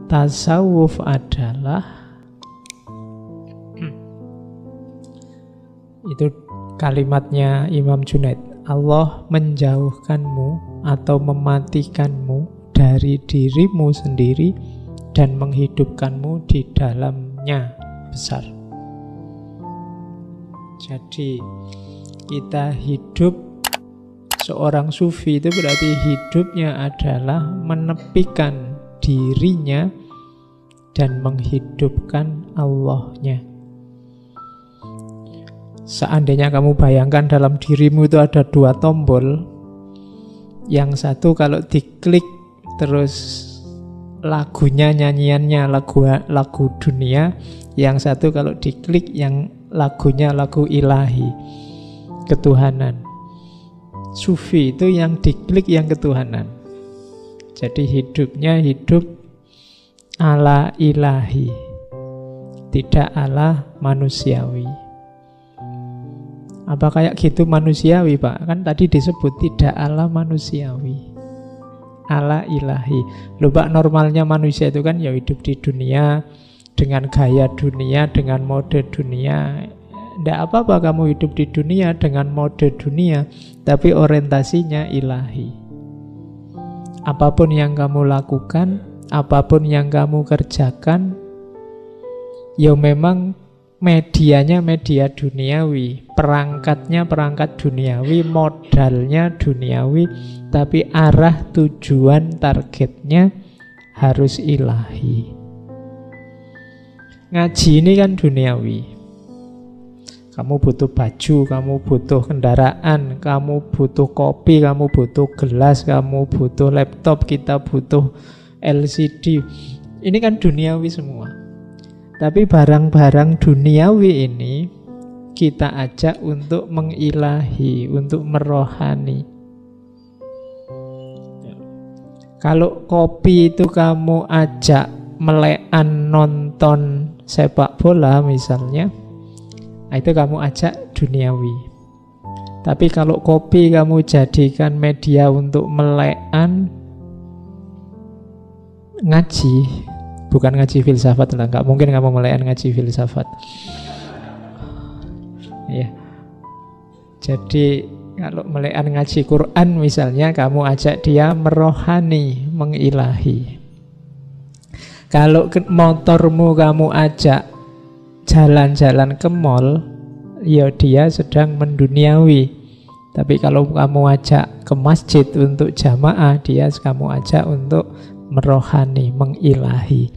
Tasawuf adalah, itu kalimatnya Imam Junaid, Allah menjauhkanmu atau mematikanmu dari dirimu sendiri dan menghidupkanmu di dalamnya besar. Jadi kita hidup, seorang sufi itu berarti hidupnya adalah menepikan dirinya dan menghidupkan Allahnya. Seandainya kamu bayangkan dalam dirimu itu ada dua tombol, yang satu kalau diklik terus lagunya, nyanyiannya lagu dunia, yang satu kalau diklik yang lagunya lagu ilahi, ketuhanan. Sufi itu yang diklik yang ketuhanan. Jadi hidupnya hidup ala ilahi, tidak ala manusiawi. Apa kayak gitu manusiawi, Pak? Kan tadi disebut tidak ala manusiawi, ala ilahi. Loh Pak, normalnya manusia itu kan ya hidup di dunia dengan gaya dunia, dengan mode dunia. Tidak apa-apa kamu hidup di dunia dengan mode dunia, tapi orientasinya ilahi. Apapun yang kamu lakukan, apapun yang kamu kerjakan, ya memang medianya media duniawi, perangkatnya perangkat duniawi, modalnya duniawi, tapi arah tujuan targetnya harus ilahi. Ngaji ini kan duniawi. Kamu butuh baju, kamu butuh kendaraan, kamu butuh kopi, kamu butuh gelas, kamu butuh laptop, kita butuh LCD. Ini kan duniawi semua. Tapi barang-barang duniawi ini kita ajak untuk mengilahi, untuk merohani. Kalau kopi itu kamu ajak melekan nonton sepak bola misalnya, itu kamu ajak duniawi. Tapi kalau kopi kamu jadikan media untuk melekan ngaji, bukan ngaji filsafat lah, nggak mungkin kamu melekan ngaji filsafat. Ya. Jadi kalau melekan ngaji Quran misalnya, kamu ajak dia merohani, mengilahi. Kalau motormu kamu ajak jalan-jalan ke mall, ya dia sedang menduniawi. Tapi kalau kamu ajak ke masjid untuk jamaah, dia kamu ajak untuk merohani, mengilahi.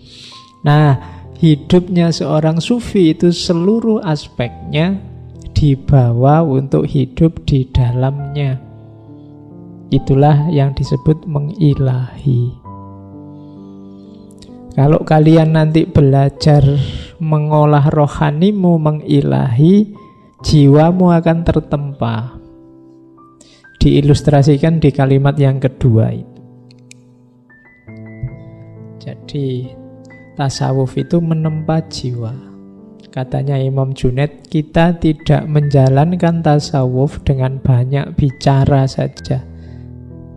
Nah, hidupnya seorang sufi itu seluruh aspeknya dibawa untuk hidup di dalamnya. Itulah yang disebut mengilahi. Kalau kalian nanti belajar mengolah rohanimu, mengilahi, jiwamu akan tertempa. Diilustrasikan di kalimat yang kedua itu. Jadi tasawuf itu menempa jiwa. Katanya Imam Junaid, kita tidak menjalankan tasawuf dengan banyak bicara saja.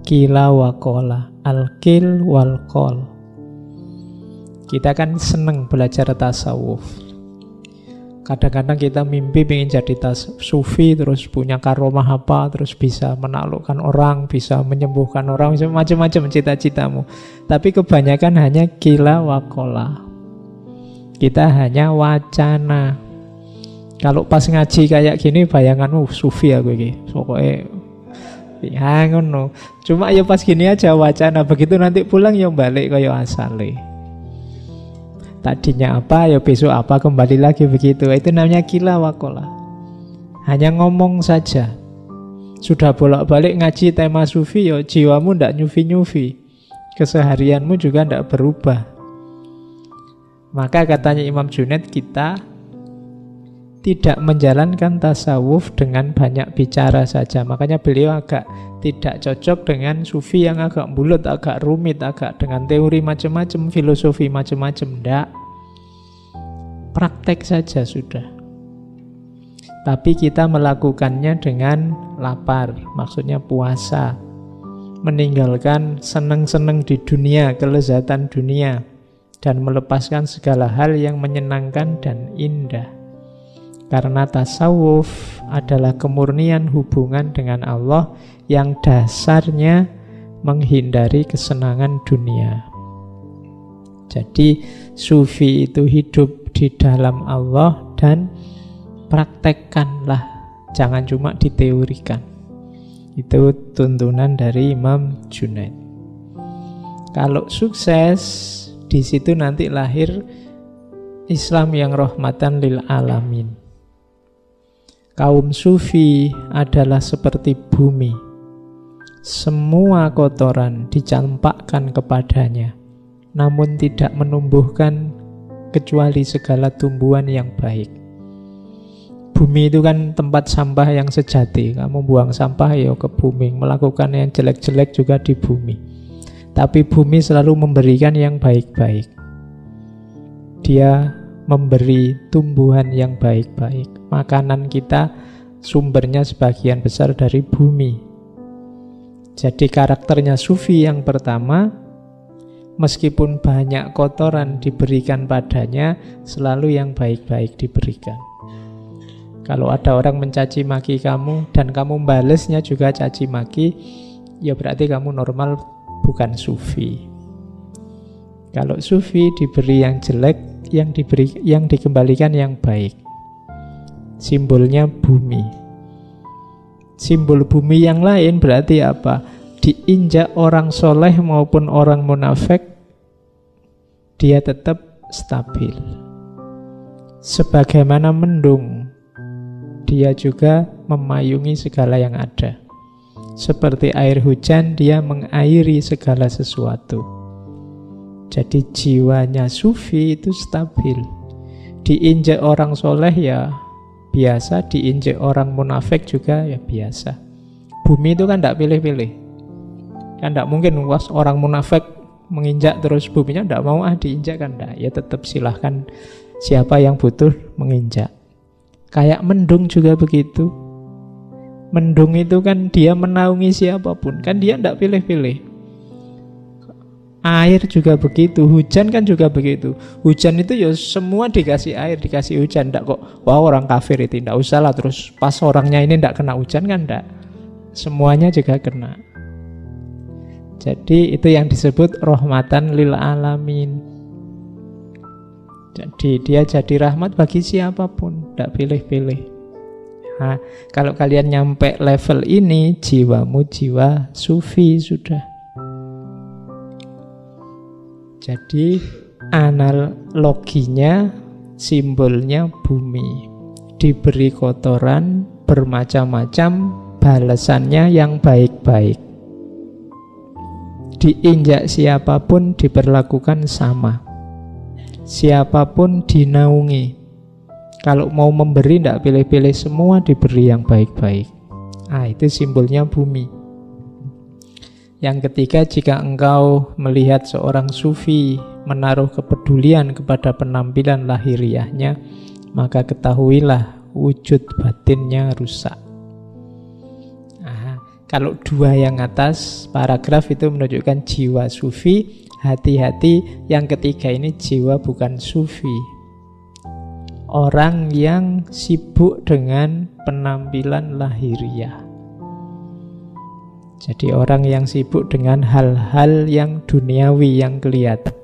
Qila wa qala, al-qil wal qol. Kita kan seneng belajar tasawuf. Kadang-kadang kita mimpi pengen jadi sufi, terus punya karomah apa, terus bisa menaklukkan orang, bisa menyembuhkan orang, macam-macam cita-citamu. Tapi kebanyakan hanya qila wa qala. Kita hanya wacana. Kalau pas ngaji kayak gini, bayanganmu sufi aku ini. Pokoknya ya ngono. Cuma ya pas gini aja wacana. Begitu nanti pulang ya balik kaya asale. Tadinya apa, ya besok apa, kembali lagi begitu. Itu namanya qila wa qala. Hanya ngomong saja. Sudah bolak-balik ngaji tema sufi, ya jiwamu ndak nyufi-nyufi. Keseharianmu juga ndak berubah. Maka katanya Imam Junaid, kita tidak menjalankan tasawuf dengan banyak bicara saja. Makanya beliau agak tidak cocok dengan sufi yang agak bulat, agak rumit, agak dengan teori macam-macam, filosofi macam-macam. Ndak. Praktek saja sudah. Tapi kita melakukannya dengan lapar, maksudnya puasa. meninggalkan seneng-seneng di dunia, kelezatan dunia, dan melepaskan segala hal yang menyenangkan dan indah. Karena tasawuf adalah kemurnian hubungan dengan Allah yang dasarnya menghindari kesenangan dunia. Jadi sufi itu hidup di dalam Allah dan praktekkanlah, jangan cuma diteorikan. Itu tuntunan dari Imam Junaid. Kalau sukses, di situ nanti lahir Islam yang rahmatan lil alamin. Kaum sufi adalah seperti bumi. Semua kotoran dicampakkan kepadanya, namun tidak menumbuhkan kecuali segala tumbuhan yang baik. Bumi itu kan tempat sampah yang sejati. Kamu buang sampah ya ke bumi, melakukan yang jelek-jelek juga di bumi. Tapi bumi selalu memberikan yang baik-baik. Dia memberi tumbuhan yang baik-baik. Makanan kita sumbernya sebagian besar dari bumi. Jadi karakternya sufi yang pertama, meskipun banyak kotoran diberikan padanya, selalu yang baik-baik diberikan. Kalau ada orang mencaci maki kamu dan kamu balesnya juga caci maki, ya berarti kamu normal, bukan sufi. Kalau sufi diberi yang jelek, yang dikembalikan yang baik. Simbolnya bumi. Simbol bumi yang lain berarti apa? Diinjak orang soleh maupun orang munafik, dia tetap stabil. Sebagaimana mendung, dia juga memayungi segala yang ada. Seperti air hujan, dia mengairi segala sesuatu. Jadi jiwanya sufi itu stabil. Diinjak orang soleh ya biasa, diinjak orang munafik juga ya biasa. Bumi itu kan tidak pilih-pilih. Kan tidak mungkin orang munafik menginjak terus buminya tidak mau diinjak, kan tidak. Ya tetap silahkan siapa yang butuh menginjak. Kayak mendung juga begitu. Mendung itu kan dia menaungi siapapun, kan dia tidak pilih-pilih. Air juga begitu, hujan kan juga begitu. Hujan itu ya semua dikasih air, dikasih hujan. Tidak kok, wah orang kafir itu tidak usah lah, terus pas orangnya ini tidak kena hujan, kan tidak. Semuanya juga kena. Jadi itu yang disebut rahmatan lil alamin. Jadi dia jadi rahmat bagi siapapun, tidak pilih-pilih. Nah, kalau kalian nyampe level ini, jiwamu jiwa sufi sudah. Jadi analoginya, simbolnya bumi. Diberi kotoran bermacam-macam, balasannya yang baik-baik. Diinjak siapapun diperlakukan sama. Siapapun dinaungi. Kalau mau memberi tidak pilih-pilih, semua diberi yang baik-baik. Itu simbolnya bumi. Yang ketiga, jika engkau melihat seorang sufi menaruh kepedulian kepada penampilan lahiriahnya, maka ketahuilah wujud batinnya rusak. Kalau dua yang atas paragraf itu menunjukkan jiwa sufi, hati-hati yang ketiga ini jiwa bukan sufi. Orang yang sibuk dengan penampilan lahiriah. Jadi orang yang sibuk dengan hal-hal yang duniawi, yang kelihatan.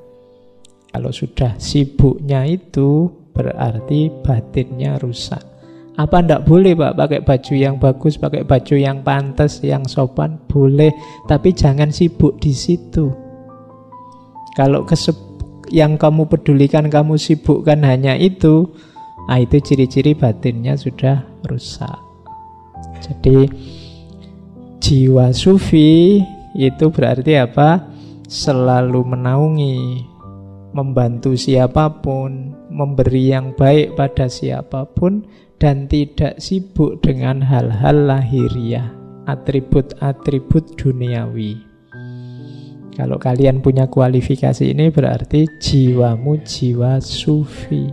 Kalau sudah sibuknya itu berarti batinnya rusak. Apa ndak boleh Pak pakai baju yang bagus, pakai baju yang pantas, yang sopan? Boleh, tapi jangan sibuk di situ. Kalau yang kamu pedulikan, kamu sibukkan hanya itu ciri-ciri batinnya sudah rusak. Jadi jiwa sufi itu berarti apa? Selalu menaungi, membantu siapapun, memberi yang baik pada siapapun, dan tidak sibuk dengan hal-hal lahiriah, atribut-atribut duniawi. Kalau kalian punya kualifikasi ini berarti jiwamu jiwa sufi.